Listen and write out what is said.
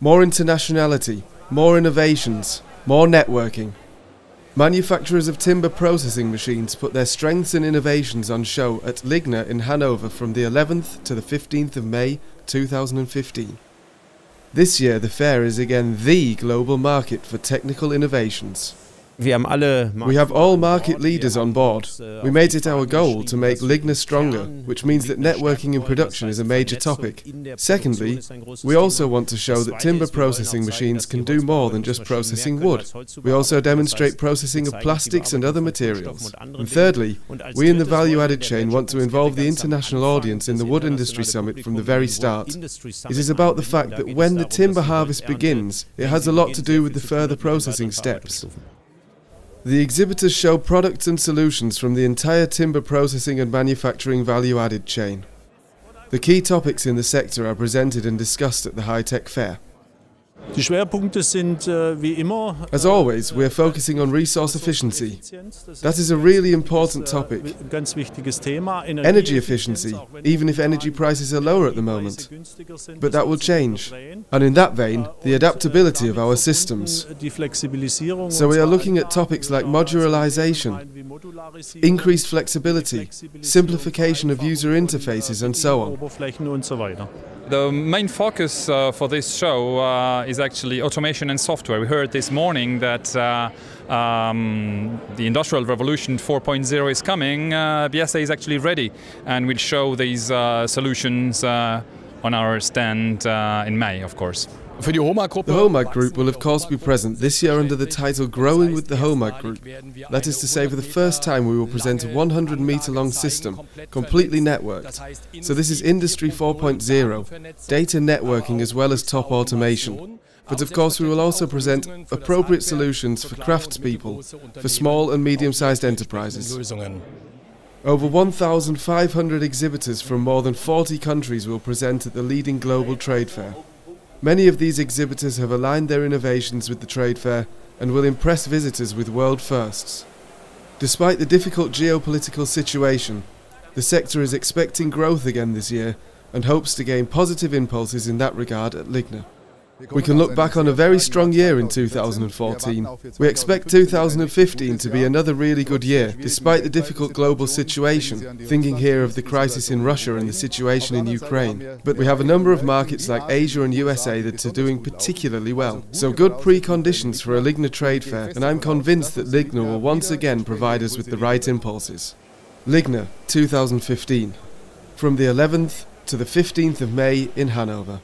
More internationality, more innovations, more networking. Manufacturers of timber processing machines put their strengths and innovations on show at LIGNA in Hannover from the 11th to the 15th of May 2015. This year the fair is again the global market for technical innovations. We have all market leaders on board. We made it our goal to make LIGNA stronger, which means that networking in production is a major topic. Secondly, we also want to show that timber processing machines can do more than just processing wood. We also demonstrate processing of plastics and other materials. And thirdly, we in the value-added chain want to involve the international audience in the Wood Industry Summit from the very start. It is about the fact that when the timber harvest begins, it has a lot to do with the further processing steps. The exhibitors show products and solutions from the entire timber processing and manufacturing value-added chain. The key topics in the sector are presented and discussed at the high-tech fair. As always, we are focusing on resource efficiency. That is a really important topic. Energy efficiency, even if energy prices are lower at the moment. But that will change. And in that vein, the adaptability of our systems. So we are looking at topics like modularization, increased flexibility, simplification of user interfaces and so on. The main focus for this show is actually automation and software. We heard this morning that the Industrial Revolution 4.0 is coming. BSA is actually ready and will show these solutions on our stand in May, of course. The HOMAG Group will of course be present this year under the title Growing with the HOMAG Group. That is to say, for the first time we will present a 100-meter-long system, completely networked. So this is Industry 4.0, data networking as well as top automation. But of course we will also present appropriate solutions for craftspeople, for small and medium-sized enterprises. Over 1,500 exhibitors from more than 40 countries will present at the leading global trade fair. Many of these exhibitors have aligned their innovations with the trade fair and will impress visitors with world firsts. Despite the difficult geopolitical situation, the sector is expecting growth again this year and hopes to gain positive impulses in that regard at LIGNA. We can look back on a very strong year in 2014. We expect 2015 to be another really good year, despite the difficult global situation, thinking here of the crisis in Russia and the situation in Ukraine. But we have a number of markets like Asia and USA that are doing particularly well. So good preconditions for a LIGNA trade fair, and I'm convinced that LIGNA will once again provide us with the right impulses. LIGNA 2015, from the 11th to the 15th of May in Hannover.